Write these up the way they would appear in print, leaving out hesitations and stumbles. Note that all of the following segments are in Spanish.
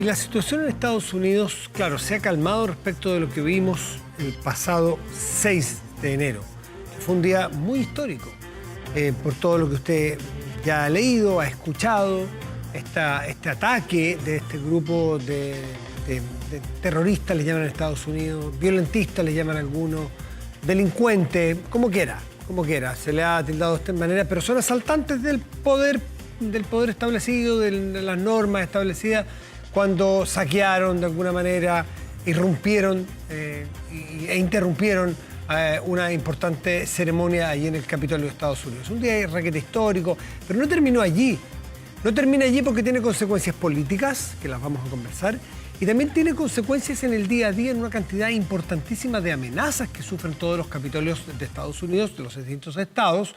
La situación en Estados Unidos, claro, se ha calmado respecto de lo que vimos el pasado 6 de enero. Fue un día muy histórico, por todo lo que usted ya ha leído, ha escuchado, este ataque de este grupo de terroristas, les llaman en Estados Unidos, violentistas, les llaman algunos, delincuentes, como quiera, se le ha tildado de esta manera, pero son asaltantes del poder establecido, de las normas establecidas, cuando saquearon de alguna manera, irrumpieron e interrumpieron una importante ceremonia allí en el Capitolio de Estados Unidos. Un día requete histórico, pero no terminó allí. No termina allí porque tiene consecuencias políticas, que las vamos a conversar, y también tiene consecuencias en el día a día en una cantidad importantísima de amenazas que sufren todos los Capitolios de Estados Unidos, de los distintos estados,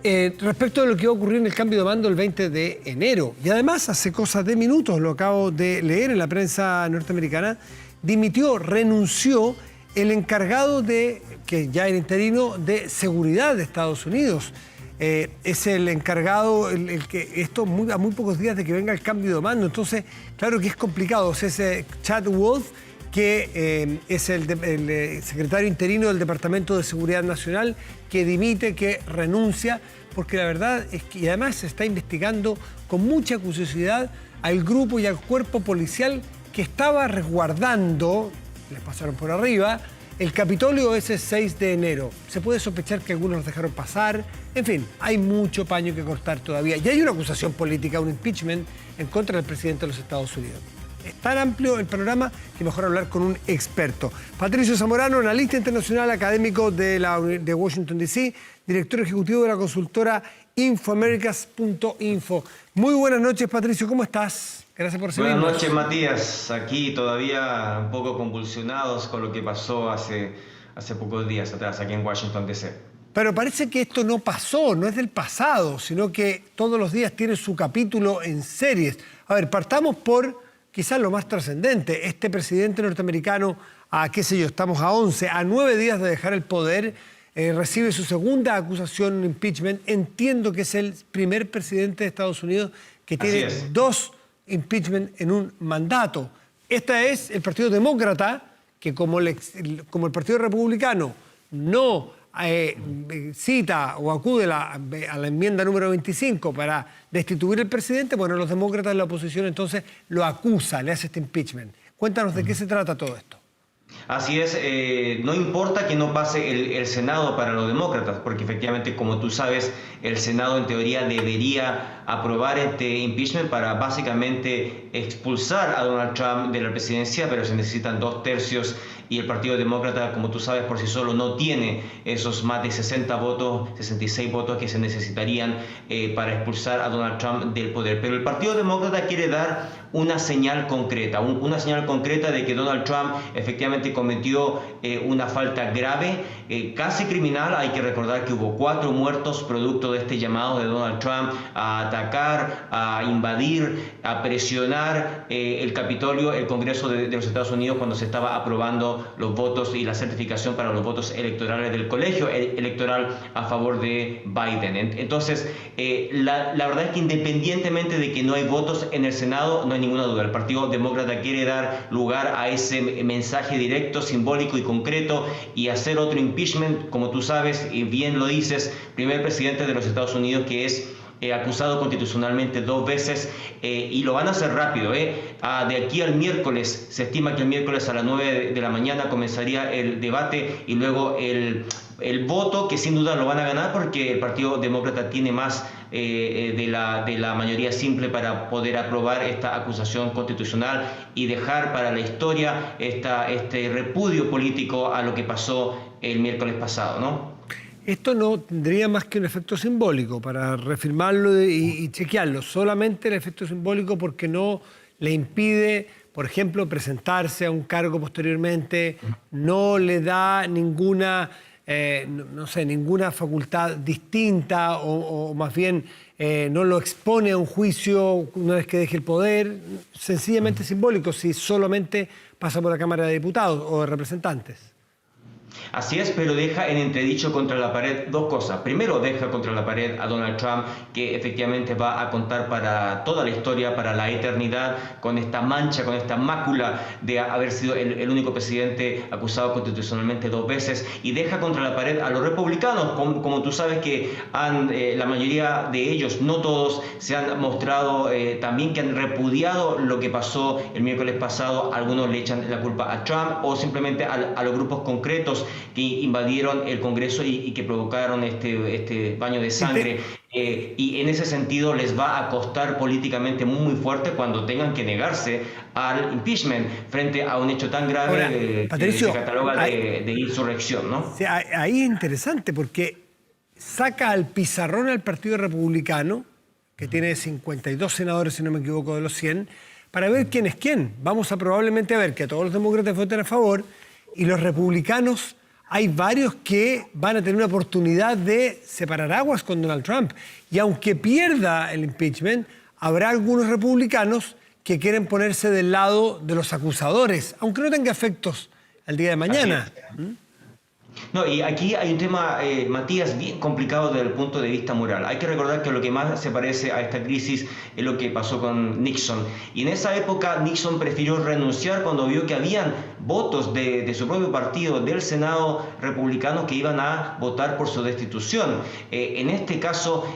respecto de lo que va a ocurrir en el cambio de mando el 20 de enero. Y además, hace cosas de minutos, lo acabo de leer en la prensa norteamericana, renunció el encargado que ya era interino, de seguridad de Estados Unidos. Es el encargado, el que esto a muy pocos días de que venga el cambio de mando. Entonces, claro que es complicado. O sea, ese Chad Wolf, que es el secretario interino del Departamento de Seguridad Nacional, que dimite, que renuncia, porque la verdad es que, y además se está investigando con mucha curiosidad al grupo y al cuerpo policial que estaba resguardando, les pasaron por arriba, el Capitolio ese 6 de enero. Se puede sospechar que algunos los dejaron pasar. En fin, hay mucho paño que cortar todavía. Y hay una acusación política, un impeachment en contra del presidente de los Estados Unidos. Es tan amplio el panorama que mejor hablar con un experto. Patricio Zamorano, analista internacional, académico de Washington, D.C., director ejecutivo de la consultora Infoamericas.info. Muy buenas noches, Patricio, ¿cómo estás? Gracias por seguirnos. Buenas noches, Matías. Aquí todavía un poco convulsionados con lo que pasó hace pocos días atrás, aquí en Washington, D.C. Pero parece que esto no pasó, no es del pasado, sino que todos los días tiene su capítulo en series. A ver, partamos por quizás lo más trascendente. Este presidente norteamericano, estamos a 9 días de dejar el poder, recibe su segunda acusación, un impeachment. Entiendo que es el primer presidente de Estados Unidos que tiene 2 impeachment en un mandato. Este es el Partido Demócrata, que como el Partido Republicano no cita o acude a la enmienda número 25 para destituir al presidente, bueno, los demócratas de la oposición entonces lo acusa, le hace este impeachment. Cuéntanos de qué se trata todo esto. Así es, no importa que no pase el Senado para los demócratas, porque efectivamente, como tú sabes, el Senado en teoría debería aprobar este impeachment para básicamente expulsar a Donald Trump de la presidencia, pero se necesitan 2/3 y el Partido Demócrata, como tú sabes, por sí solo no tiene esos más de 60 votos, 66 votos que se necesitarían para expulsar a Donald Trump del poder. Pero el Partido Demócrata quiere dar una señal concreta, de que Donald Trump efectivamente cometió una falta grave, casi criminal. Hay que recordar que hubo 4 muertos producto de este llamado de Donald Trump a atacar, a invadir, a presionar el Capitolio, el Congreso de los Estados Unidos, cuando se estaba aprobando los votos y la certificación para los votos electorales del colegio electoral a favor de Biden. Entonces, la verdad es que independientemente de que no hay votos en el Senado, no hay ninguna duda. El Partido Demócrata quiere dar lugar a ese mensaje directo, simbólico y concreto y hacer otro impeachment, como tú sabes y bien lo dices, primer presidente de los Estados Unidos que es acusado constitucionalmente 2 veces y lo van a hacer rápido. De aquí al miércoles, se estima que el miércoles a las 9 de la mañana comenzaría el debate y luego el voto, que sin duda lo van a ganar porque el Partido Demócrata tiene más de la mayoría simple para poder aprobar esta acusación constitucional y dejar para la historia este repudio político a lo que pasó el miércoles pasado, ¿no? Esto no tendría más que un efecto simbólico para reafirmarlo y chequearlo. Solamente el efecto simbólico porque no le impide, por ejemplo, presentarse a un cargo posteriormente, no le da ninguna, ninguna facultad distinta o más bien no lo expone a un juicio una vez que deje el poder. Sencillamente simbólico, si solamente pasa por la Cámara de Diputados o de Representantes. Así es, pero deja en entredicho contra la pared dos cosas. Primero, deja contra la pared a Donald Trump, que efectivamente va a contar para toda la historia, para la eternidad, con esta mancha, con esta mácula de haber sido el único presidente acusado constitucionalmente 2 veces. Y deja contra la pared a los republicanos, como tú sabes que la mayoría de ellos, no todos, se han mostrado también que han repudiado lo que pasó el miércoles pasado. Algunos le echan la culpa a Trump o simplemente a los grupos concretos que invadieron el Congreso y que provocaron este baño de sangre. Y en ese sentido les va a costar políticamente muy fuerte cuando tengan que negarse al impeachment frente a un hecho tan grave. Ahora, Patricio, que se cataloga de insurrección, ¿no? O sea, ahí es interesante porque saca al pizarrón al Partido Republicano, que tiene 52 senadores, si no me equivoco, de los 100, para ver quién es quién. Vamos a probablemente ver que todos los demócratas voten a favor. Y los republicanos, hay varios que van a tener una oportunidad de separar aguas con Donald Trump. Y aunque pierda el impeachment, habrá algunos republicanos que quieren ponerse del lado de los acusadores, aunque no tenga efectos al día de mañana. No, y aquí hay un tema, Matías, bien complicado desde el punto de vista moral. Hay que recordar que lo que más se parece a esta crisis es lo que pasó con Nixon. Y en esa época Nixon prefirió renunciar cuando vio que habían votos de su propio partido, del Senado republicano, que iban a votar por su destitución. En este caso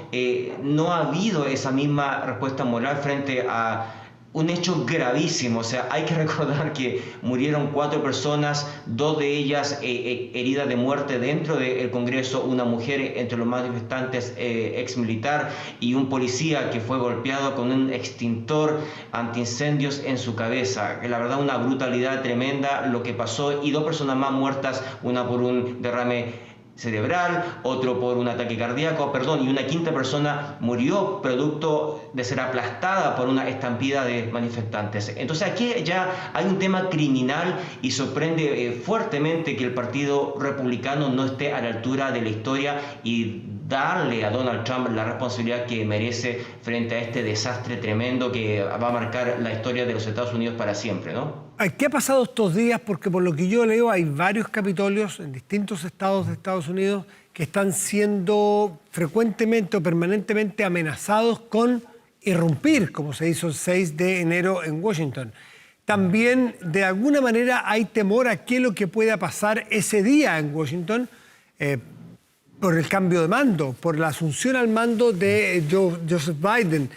no ha habido esa misma respuesta moral frente a un hecho gravísimo. O sea, hay que recordar que murieron 4 personas, 2 de ellas heridas de muerte dentro del Congreso, una mujer entre los manifestantes ex militar y un policía que fue golpeado con un extintor antiincendios en su cabeza. La verdad, una brutalidad tremenda lo que pasó, y 2 personas más muertas, una por un derrame cerebral, otro por un ataque cardíaco, y una 5ª persona murió producto de ser aplastada por una estampida de manifestantes. Entonces aquí ya hay un tema criminal y sorprende fuertemente que el Partido Republicano no esté a la altura de la historia y darle a Donald Trump la responsabilidad que merece frente a este desastre tremendo que va a marcar la historia de los Estados Unidos para siempre, ¿no? ¿Qué ha pasado estos días? Porque por lo que yo leo hay varios capitolios en distintos estados de Estados Unidos que están siendo frecuentemente o permanentemente amenazados con irrumpir, como se hizo el 6 de enero en Washington. También, de alguna manera, hay temor a qué es lo que pueda pasar ese día en Washington por el cambio de mando, por la asunción al mando de Joseph Biden.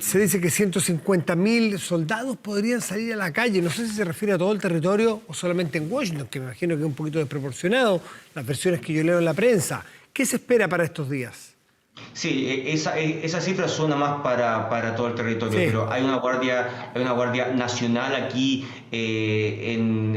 Se dice que 150.000 soldados podrían salir a la calle. No sé si se refiere a todo el territorio o solamente en Washington, que me imagino que es un poquito desproporcionado, las versiones que yo leo en la prensa. ¿Qué se espera para estos días? Sí, esa cifra suena más para todo el territorio, sí. Pero hay una guardia nacional aquí en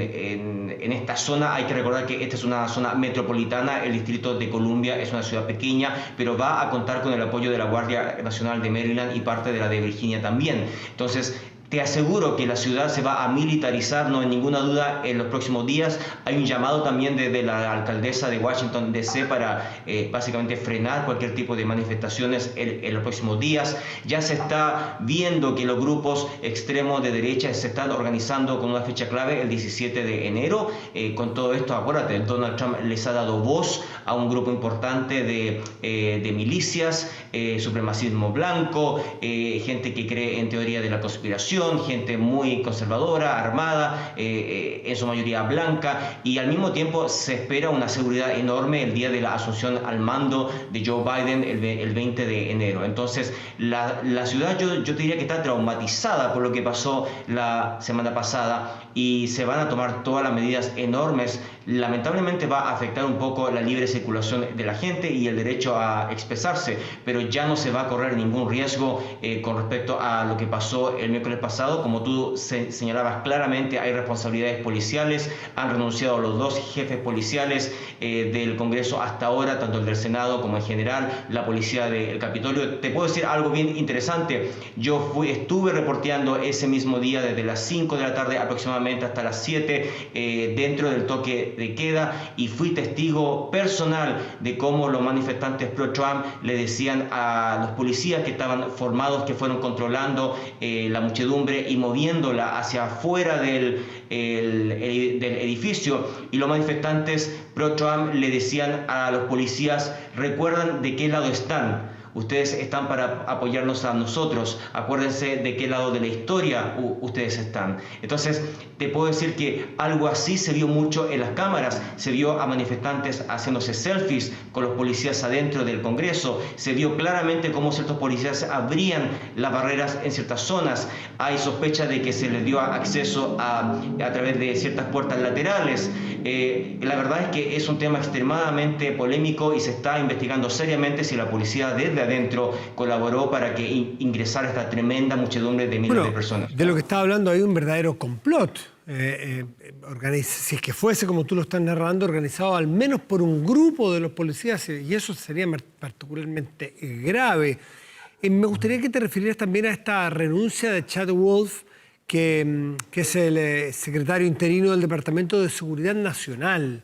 esta zona. Hay que recordar que esta es una zona metropolitana, el Distrito de Columbia es una ciudad pequeña, pero va a contar con el apoyo de la Guardia Nacional de Maryland y parte de la de Virginia también. Entonces, te aseguro que la ciudad se va a militarizar, no hay ninguna duda, en los próximos días. Hay un llamado también desde la alcaldesa de Washington, D.C., para básicamente frenar cualquier tipo de manifestaciones en los próximos días. Ya se está viendo que los grupos extremos de derecha se están organizando con una fecha clave, el 17 de enero. Con todo esto, acuérdate, Donald Trump les ha dado voz a un grupo importante de milicias, supremacismo blanco, gente que cree en teoría de la conspiración, gente muy conservadora, armada, en su mayoría blanca, y al mismo tiempo se espera una seguridad enorme el día de la asunción al mando de Joe Biden el 20 de enero. Entonces la ciudad yo te diría que está traumatizada por lo que pasó la semana pasada y se van a tomar todas las medidas enormes. Lamentablemente va a afectar un poco la libre circulación de la gente y el derecho a expresarse, pero ya no se va a correr ningún riesgo con respecto a lo que pasó el miércoles pasado. Como tú señalabas claramente, hay responsabilidades policiales, han renunciado los 2 jefes policiales del Congreso hasta ahora, tanto el del Senado como en general la policía del Capitolio. Te puedo decir algo bien interesante. Yo estuve reporteando ese mismo día desde las 5 de la tarde aproximadamente hasta las 7 dentro del toque de queda, y fui testigo personal de cómo los manifestantes pro-Trump le decían a los policías que estaban formados, que fueron controlando la muchedumbre y moviéndola hacia afuera del edificio, y los manifestantes pro-Trump le decían a los policías: recuerdan de qué lado están. Ustedes están para apoyarnos a nosotros. Acuérdense de qué lado de la historia ustedes están. Entonces, te puedo decir que algo así se vio mucho en las cámaras. Se vio a manifestantes haciéndose selfies con los policías adentro del Congreso. Se vio claramente cómo ciertos policías abrían las barreras en ciertas zonas. Hay sospecha de que se les dio acceso a través de ciertas puertas laterales. La verdad es que es un tema extremadamente polémico y se está investigando seriamente si la policía desde adentro colaboró para que ingresara esta tremenda muchedumbre de miles de personas. De lo que estaba hablando hay un verdadero complot. Si es que fuese como tú lo estás narrando, organizado al menos por un grupo de los policías, y eso sería particularmente grave. Me gustaría que te refirieras también a esta renuncia de Chad Wolf, que es el secretario interino del Departamento de Seguridad Nacional.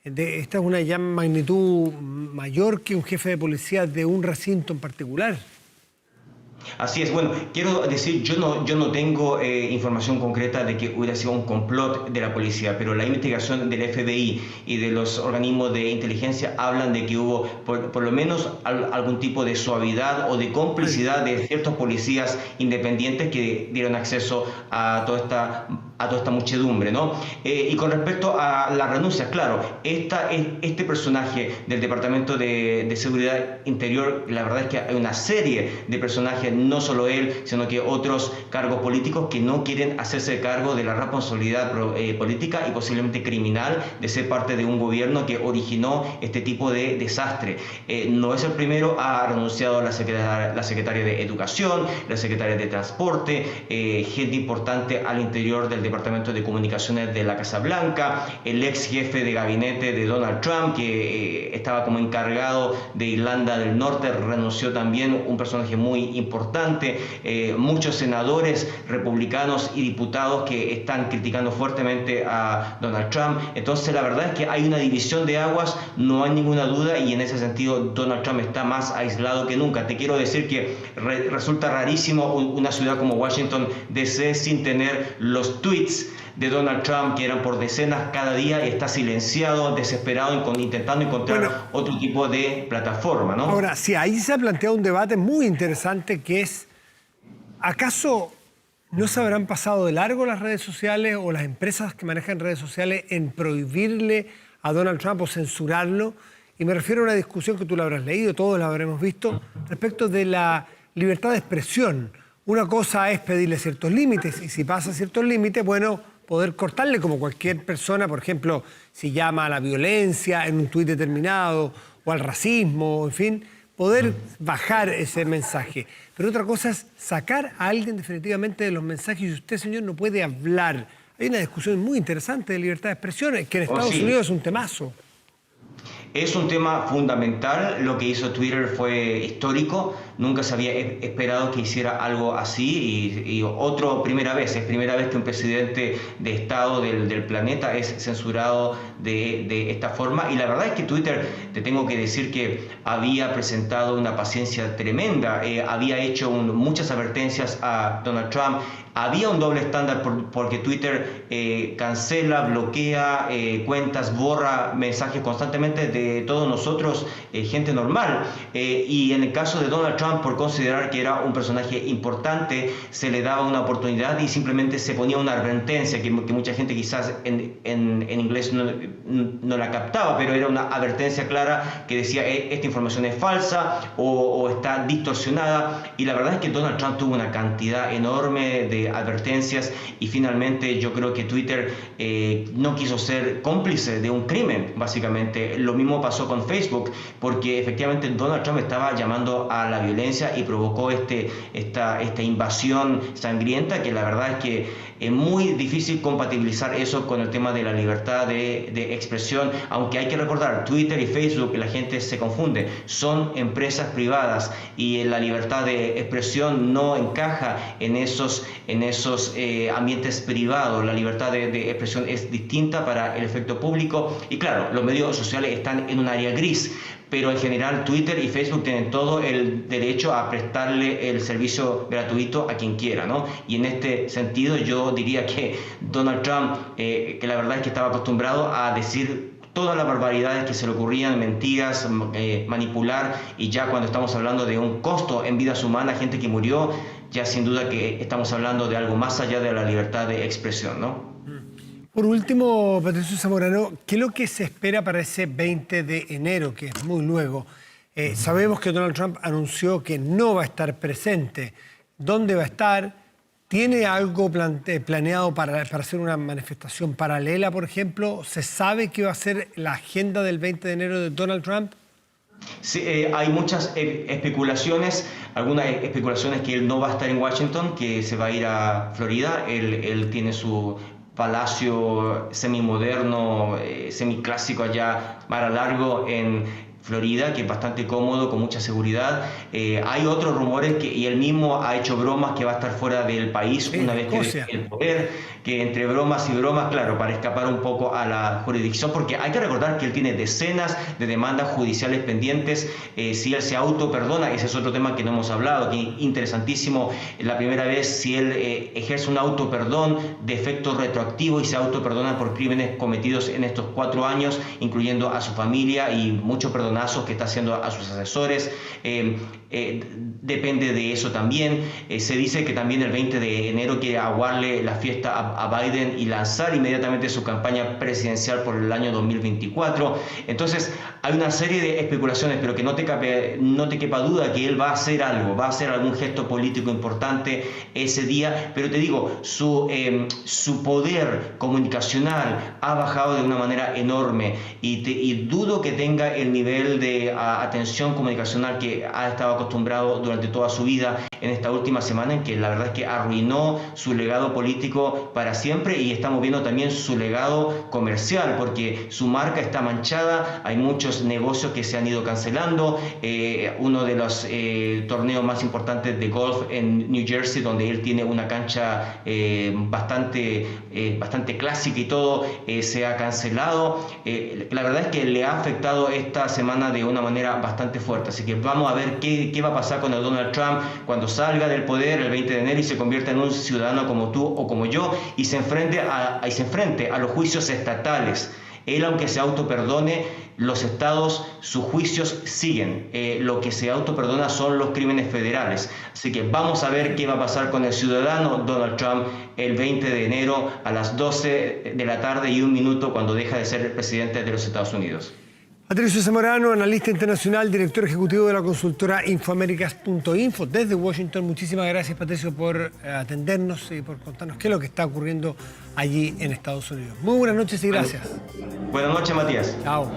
Esta es una ya magnitud mayor que un jefe de policía de un recinto en particular. Así es. Bueno, quiero decir, yo no tengo información concreta de que hubiera sido un complot de la policía, pero la investigación del FBI y de los organismos de inteligencia hablan de que hubo por lo menos algún tipo de suavidad o de complicidad de ciertos policías independientes que dieron acceso a toda esta muchedumbre, ¿no? Y con respecto a las renuncias, claro, este personaje del Departamento de Seguridad Interior, la verdad es que hay una serie de personajes, no solo él, sino que otros cargos políticos que no quieren hacerse cargo de la responsabilidad política y posiblemente criminal de ser parte de un gobierno que originó este tipo de desastre. No es el primero, ha renunciado la secretaria de Educación, la secretaria de Transporte, gente importante al interior del Departamento de Comunicaciones de la Casa Blanca, el ex jefe de gabinete de Donald Trump, que estaba como encargado de Irlanda del Norte, renunció también, un personaje muy importante, muchos senadores republicanos y diputados que están criticando fuertemente a Donald Trump. Entonces, la verdad es que hay una división de aguas, no hay ninguna duda, y en ese sentido Donald Trump está más aislado que nunca. Te quiero decir que resulta rarísimo una ciudad como Washington DC sin tener los tweets de Donald Trump, que eran por decenas cada día, y está silenciado, desesperado, intentando encontrar otro tipo de plataforma, ¿no? Ahora, sí, ahí se ha planteado un debate muy interesante, que es, ¿acaso no se habrán pasado de largo las redes sociales o las empresas que manejan redes sociales en prohibirle a Donald Trump o censurarlo? Y me refiero a una discusión que tú la habrás leído, todos la habremos visto, respecto de la libertad de expresión. Una cosa es pedirle ciertos límites, y si pasa ciertos límites, bueno, poder cortarle, como cualquier persona, por ejemplo, si llama a la violencia en un tuit determinado o al racismo, en fin, poder bajar ese mensaje. Pero otra cosa es sacar a alguien definitivamente de los mensajes, y usted, señor, no puede hablar. Hay una discusión muy interesante de libertad de expresión, que en Estados Unidos es un temazo. Es un tema fundamental. Lo que hizo Twitter fue histórico. Nunca se había esperado que hiciera algo así, y es primera vez que un presidente de Estado del planeta es censurado de esta forma. Y la verdad es que Twitter, te tengo que decir que había presentado una paciencia tremenda, había hecho muchas advertencias a Donald Trump. Había un doble estándar porque Twitter cancela, bloquea cuentas, borra mensajes constantemente de todos nosotros, gente normal. Y en el caso de Donald Trump, por considerar que era un personaje importante, se le daba una oportunidad y simplemente se ponía una advertencia que mucha gente quizás en inglés no la captaba, pero era una advertencia clara que decía: esta información es falsa o está distorsionada. Y la verdad es que Donald Trump tuvo una cantidad enorme de advertencias, y finalmente yo creo que Twitter no quiso ser cómplice de un crimen, básicamente. Lo mismo pasó con Facebook, porque efectivamente Donald Trump estaba llamando a la violencia y provocó esta invasión sangrienta, que la verdad es que es muy difícil compatibilizar eso con el tema de la libertad de expresión, aunque hay que recordar, Twitter y Facebook, la gente se confunde, son empresas privadas, y la libertad de expresión no encaja en esos ambientes privados. La libertad de expresión es distinta para el efecto público, y claro, los medios sociales están en un área gris, pero en general Twitter y Facebook tienen todo el derecho a prestarle el servicio gratuito a quien quiera, ¿no? Y en este sentido yo diría que Donald Trump, que la verdad es que estaba acostumbrado a decir todas las barbaridades que se le ocurrían, mentiras, manipular, y ya cuando estamos hablando de un costo en vidas humanas, gente que murió, ya sin duda que estamos hablando de algo más allá de la libertad de expresión, ¿no? Por último, Patricio Zamorano, ¿qué es lo que se espera para ese 20 de enero, que es muy luego? Sabemos que Donald Trump anunció que no va a estar presente. ¿Dónde va a estar? ¿Tiene algo planeado para hacer una manifestación paralela, por ejemplo? ¿Se sabe qué va a ser la agenda del 20 de enero de Donald Trump? Sí, hay muchas especulaciones, algunas especulaciones que él no va a estar en Washington, que se va a ir a Florida. Él tiene su palacio semimoderno, semiclásico allá, Mar a Largo, en Florida, que es bastante cómodo, con mucha seguridad. Hay otros rumores y él mismo ha hecho bromas que va a estar fuera del país una vez que deje el poder, que entre bromas y bromas, claro, para escapar un poco a la jurisdicción, porque hay que recordar que él tiene decenas de demandas judiciales pendientes. Si él se autoperdona, ese es otro tema que no hemos hablado, que es interesantísimo, la primera vez si él ejerce un autoperdón de efecto retroactivo y se autoperdona por crímenes cometidos en estos 4 años, incluyendo a su familia y mucho perdonazos que está haciendo a sus asesores. Depende de eso también. Se dice que también el 20 de enero quiere aguarle la fiesta a Biden y lanzar inmediatamente su campaña presidencial por el año 2024. Entonces hay una serie de especulaciones, pero que no te quepa duda que él va a hacer algo, va a hacer algún gesto político importante ese día. Pero te digo, su poder comunicacional ha bajado de una manera enorme y dudo que tenga el nivel de atención comunicacional que ha estado acostumbrado durante toda su vida en esta última semana, en que la verdad es que arruinó su legado político para siempre, y estamos viendo también su legado comercial, porque su marca está manchada. Hay muchos negocios que se han ido cancelando. Uno de los torneos más importantes de golf en New Jersey, donde él tiene una cancha bastante clásica y todo, se ha cancelado. La verdad es que le ha afectado esta semana de una manera bastante fuerte, así que vamos a ver qué va a pasar con el Donald Trump cuando salga del poder el 20 de enero y se convierta en un ciudadano como tú o como yo y se enfrente a los juicios estatales. Él, aunque se autoperdone, los estados, sus juicios siguen. Lo que se autoperdona son los crímenes federales. Así que vamos a ver qué va a pasar con el ciudadano Donald Trump el 20 de enero a las 12 de la tarde y 1 minuto, cuando deja de ser el presidente de los Estados Unidos. Patricio Zamorano, analista internacional, director ejecutivo de la consultora Infoaméricas.info desde Washington. Muchísimas gracias, Patricio, por atendernos y por contarnos qué es lo que está ocurriendo allí en Estados Unidos. Muy buenas noches y gracias. Buenas noches, Matías. Chao.